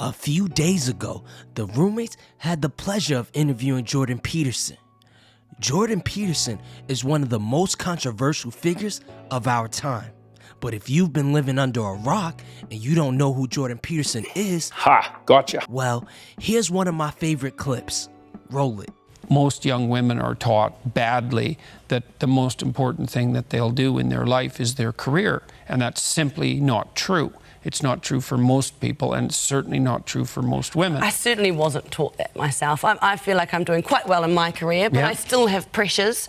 A few days ago, the roommates had the pleasure of interviewing Jordan Peterson. Jordan Peterson is one of the most controversial figures of our time. But if you've been living under a rock and you don't know who Jordan Peterson is, Ha, gotcha. Well, here's one of my favorite clips. Roll it. Most young women are taught badly that the most important thing that they'll do in their life is their career, and that's simply not true. It's not true for most people, and it's certainly not true for most women. I certainly wasn't taught that myself. I feel like I'm doing quite well in my career, but I still have pressures.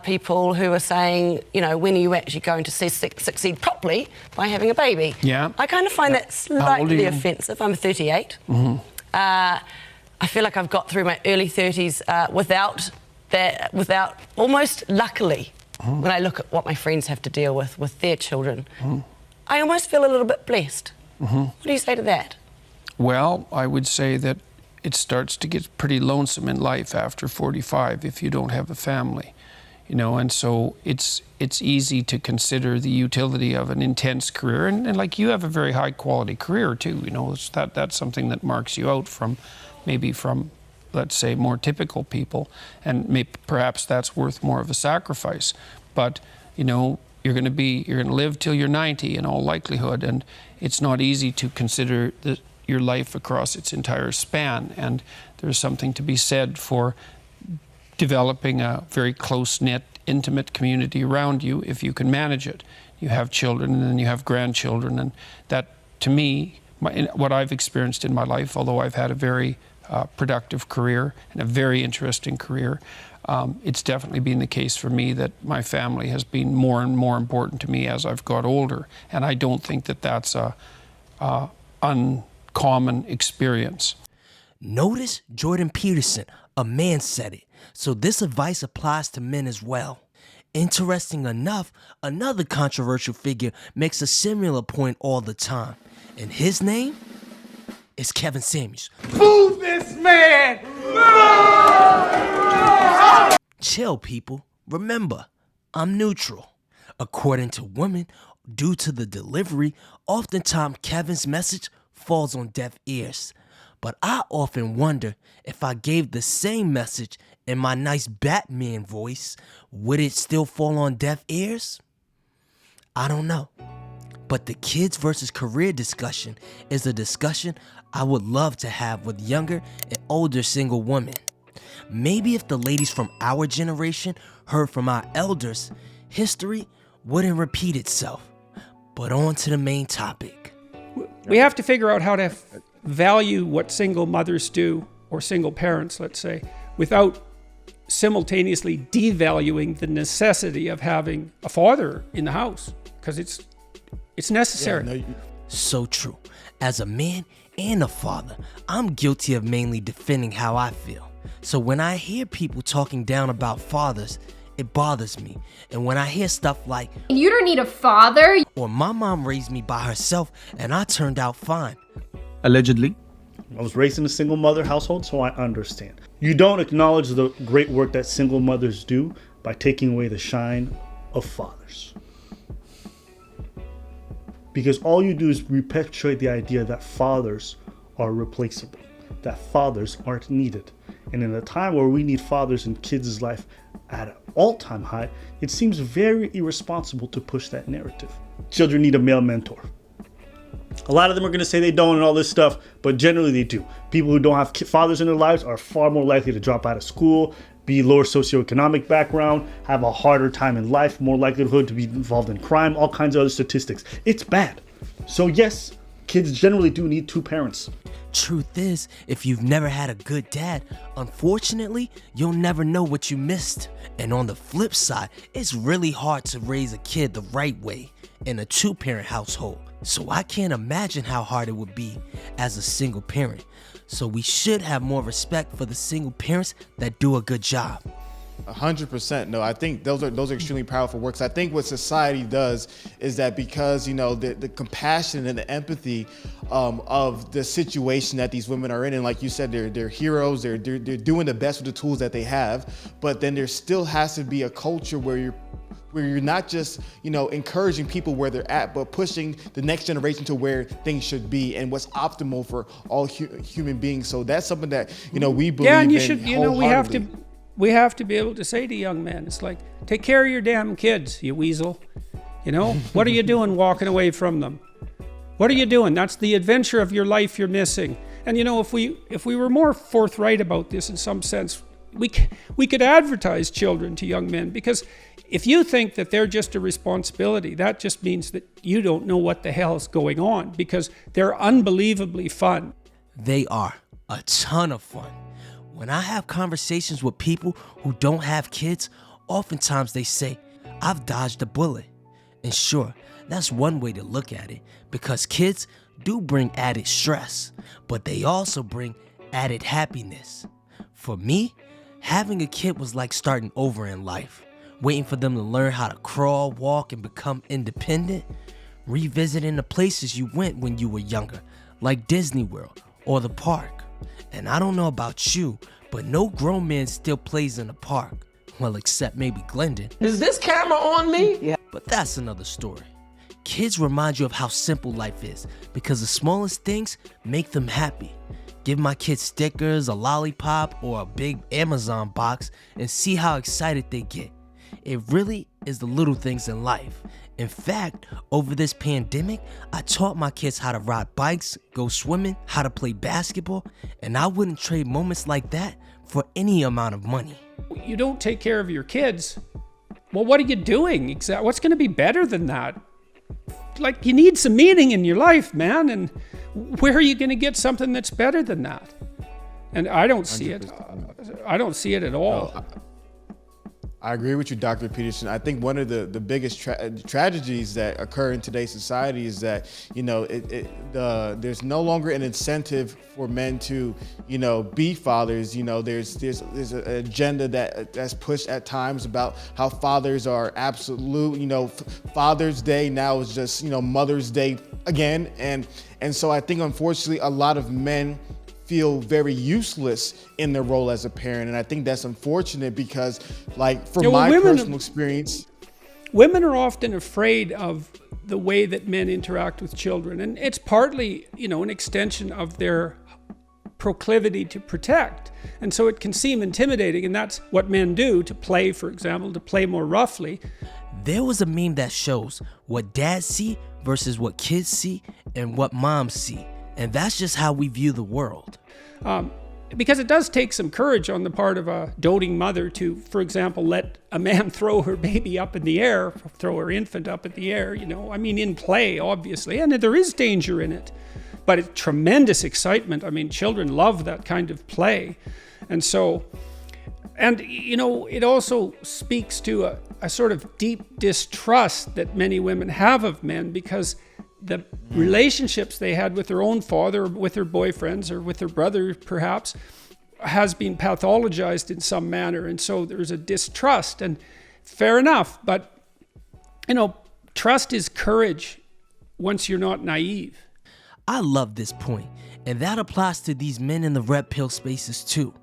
People who are saying, you know, when are you actually going to succeed properly by having a baby? Yeah. I kind of find that slightly offensive. I'm 38. Mm-hmm. I feel like I've got through my early 30s without almost luckily, when I look at what my friends have to deal with their children. I almost feel a little bit blessed. What do you say to that? Well, I would say that it starts to get pretty lonesome in life after 45 if you don't have a family, you know, and so it's easy to consider the utility of an intense career, and like you have a very high quality career too, you know, that's something that marks you out from let's say more typical people, and perhaps that's worth more of a sacrifice, but you know, you're going to live till you're 90 in all likelihood, and it's not easy to consider your life across its entire span. And there's something to be said for developing a very close-knit, intimate community around you if you can manage it. You have children, and then you have grandchildren, and that, to me, what I've experienced in my life, although I've had a very productive career and a very interesting career, it's definitely been the case for me that my family has been more and more important to me as I've got older. And I don't think that that's a uncommon experience. Notice Jordan Peterson, a man, said it. So this advice applies to men as well. Interesting enough, another controversial figure makes a similar point all the time. And his name is Kevin Samuels. Boo this man! Chill, people. Remember, I'm neutral. According to women, due to the delivery, oftentimes Kevin's message falls on deaf ears. But I often wonder if I gave the same message in my nice Batman voice, would it still fall on deaf ears? I don't know. But the kids versus career discussion is a discussion I would love to have with younger and older single women. Maybe if the ladies from our generation heard from our elders, history wouldn't repeat itself. But on to the main topic. We have to figure out how to value what single mothers do, or single parents, let's say, without simultaneously devaluing the necessity of having a father in the house, because it's necessary. So true. As a man and a father, I'm guilty of mainly defending how I feel. So when I hear people talking down about fathers, it bothers me. And when I hear stuff like, "You don't need a father," or "My mom raised me by herself and I turned out fine." Allegedly. I was raised in a single mother household, so I understand. You don't acknowledge the great work that single mothers do by taking away the shine of fathers. Because all you do is perpetuate the idea that fathers are replaceable, that fathers aren't needed. And in a time where we need fathers in kids' life at an all-time high, it seems very irresponsible to push that narrative. Children need a male mentor. A lot of them are going to say they don't and all this stuff, but generally they do. People who don't have fathers in their lives are far more likely to drop out of school, be lower socioeconomic background, have a harder time in life, more likelihood to be involved in crime, all kinds of other statistics. It's bad. So yes, kids generally do need two parents. Truth is, if you've never had a good dad, unfortunately, you'll never know what you missed. And on the flip side, it's really hard to raise a kid the right way in a two-parent household. So I can't imagine how hard it would be as a single parent. So we should have more respect for the single parents that do a good job. 100%. No, I think those are extremely powerful works. I think what society does is that because, you know, the compassion and the empathy of the situation that these women are in, and like you said, they're heroes, they're doing the best with the tools that they have, but then there still has to be a culture where where you're not just, encouraging people where they're at, but pushing the next generation to where things should be and what's optimal for all human beings. So that's something that, we believe Yeah, and you in should, wholeheartedly. we have to be able to say to young men, it's like, take care of your damn kids, you weasel. What are you doing walking away from them? What are you doing? That's the adventure of your life you're missing. And if we were more forthright about this in some sense, we could advertise children to young men, because if you think that they're just a responsibility, that just means that you don't know what the hell's going on, because they're unbelievably fun. They are a ton of fun. When I have conversations with people who don't have kids, oftentimes they say, I've dodged a bullet. And sure, that's one way to look at it, because kids do bring added stress, but they also bring added happiness. For me, having a kid was like starting over in life, waiting for them to learn how to crawl, walk, and become independent, revisiting the places you went when you were younger, like Disney World or the park. And I don't know about you, but no grown man still plays in the park. Well, except maybe Glendon. Is this camera on me? Yeah. But that's another story. Kids remind you of how simple life is, because the smallest things make them happy. Give my kids stickers, a lollipop, or a big Amazon box and see how excited they get. It really is the little things in life. In fact, over this pandemic, I taught my kids how to ride bikes, go swimming, how to play basketball, and I wouldn't trade moments like that for any amount of money. You don't take care of your kids. Well, what are you doing? What's going to be better than that? Like, you need some meaning in your life, man. And where are you going to get something that's better than that? And I don't see it. I don't see it at all. No, I agree with you, Dr. Peterson. I think one of the biggest tragedies that occur in today's society is that, there's no longer an incentive for men to, be fathers. There's an agenda that's pushed at times about how fathers are absolute, Father's Day now is just, Mother's Day again. And so I think, unfortunately, a lot of men feel very useless in their role as a parent. And I think that's unfortunate because, like, from my personal experience, women are often afraid of the way that men interact with children. And it's partly, an extension of their proclivity to protect. And so it can seem intimidating. And that's what men do to play, for example, to play more roughly. There was a meme that shows what dads see versus what kids see and what moms see. And that's just how we view the world. Because it does take some courage on the part of a doting mother to, for example, let a man throw her baby up in the air, throw her infant up in the air, in play, obviously. And there is danger in it, but it's tremendous excitement. Children love that kind of play. And so, it also speaks to a sort of deep distrust that many women have of men, because the relationships they had with their own father, or with their boyfriends, or with their brother, perhaps, has been pathologized in some manner. And so there's a distrust, and fair enough. But, trust is courage once you're not naive. I love this point, and that applies to these men in the red pill spaces too.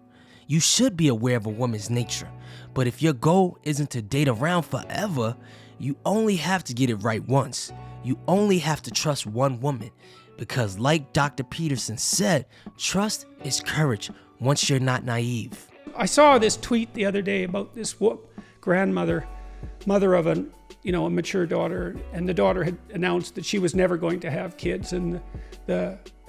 You should be aware of a woman's nature, but if your goal isn't to date around forever, you only have to get it right once. You only have to trust one woman, because like Dr. Peterson said, trust is courage once you're not naive. I saw this tweet the other day about this grandmother, mother of a mature daughter, and the daughter had announced that she was never going to have kids, and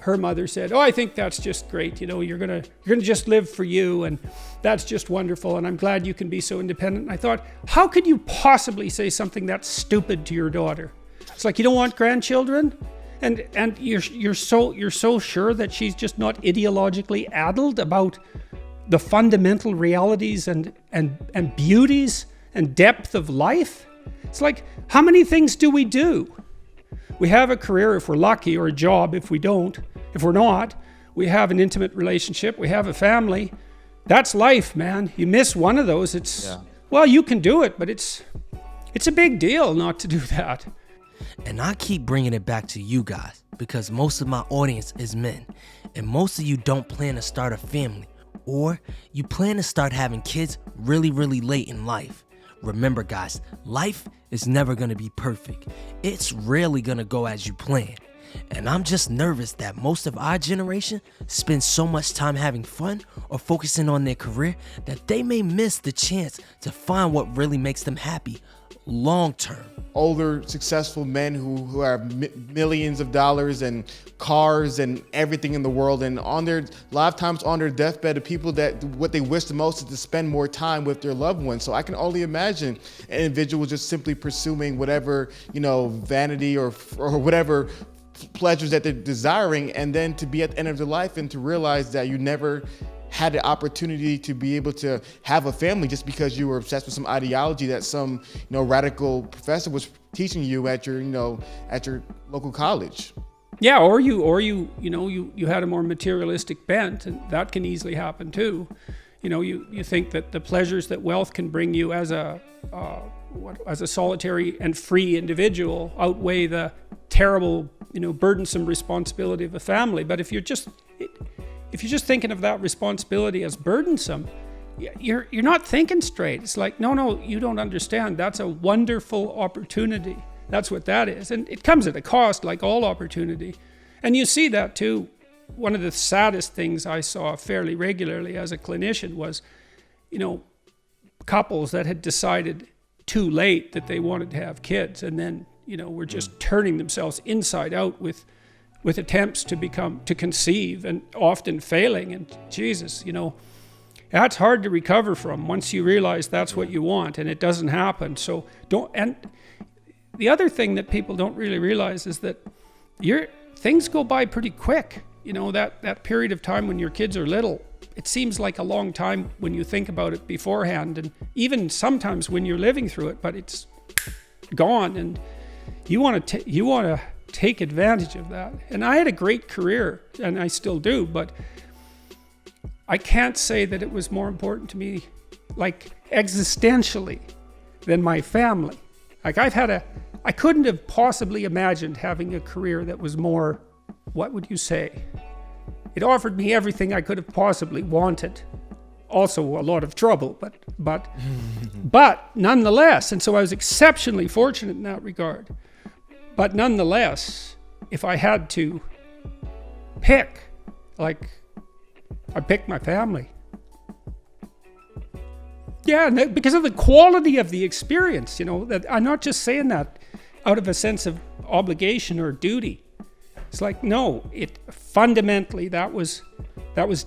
her mother said, "Oh, I think that's just great. You're gonna just live for you, and that's just wonderful, and I'm glad you can be so independent." And I thought, how could you possibly say something that stupid to your daughter? It's like, you don't want grandchildren, and you're so sure that she's just not ideologically addled about the fundamental realities and beauties and depth of life. It's like, how many things do? We have a career if we're lucky, or a job if we don't. If we're not, we have an intimate relationship, we have a family. That's life, man. You miss one of those, well, you can do it, but it's a big deal not to do that. And I keep bringing it back to you guys, because most of my audience is men, and most of you don't plan to start a family, or you plan to start having kids really, really late in life. Remember, guys, life is never gonna be perfect. It's rarely gonna go as you plan. And I'm just nervous that most of our generation spends so much time having fun or focusing on their career that they may miss the chance to find what really makes them happy long term. Older, successful men who have millions of dollars and cars and everything in the world, and on their lifetimes on their deathbed, the people that what they wish the most is to spend more time with their loved ones. So I can only imagine an individual just simply pursuing whatever, vanity or whatever pleasures that they're desiring, and then to be at the end of their life and to realize that you never had the opportunity to be able to have a family just because you were obsessed with some ideology that some radical professor was teaching you at your local college. Yeah, or you had a more materialistic bent, and that can easily happen too. You think that the pleasures that wealth can bring you as a solitary and free individual outweigh the terrible, burdensome responsibility of a family. But if you're just thinking of that responsibility as burdensome, you're not thinking straight. It's like, no, you don't understand. That's a wonderful opportunity. That's what that is. And it comes at a cost, like all opportunity. And you see that too. One of the saddest things I saw fairly regularly as a clinician was, couples that had decided too late that they wanted to have kids, and then, were just turning themselves inside out with attempts to conceive, and often failing. And Jesus, that's hard to recover from once you realize that's what you want and it doesn't happen. So and the other thing that people don't really realize is that things go by pretty quick. That period of time when your kids are little, it seems like a long time when you think about it beforehand, and even sometimes when you're living through it, but it's gone, and you want to take advantage of that. And I had a great career, and I still do, but I can't say that it was more important to me, like existentially, than my family. Like I couldn't have possibly imagined having a career that was more, what would you say? It offered me everything I could have possibly wanted. Also a lot of trouble, but nonetheless, and so I was exceptionally fortunate in that regard. But nonetheless, if I had to pick, I picked my family. Yeah, because of the quality of the experience, that I'm not just saying that out of a sense of obligation or duty. It's like, no, fundamentally that was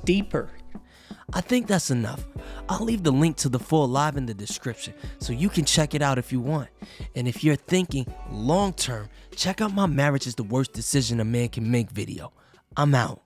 deeper. I think that's enough. I'll leave the link to the full live in the description so you can check it out if you want. And if you're thinking long term, check out my Marriage is the Worst Decision a Man Can Make video. I'm out.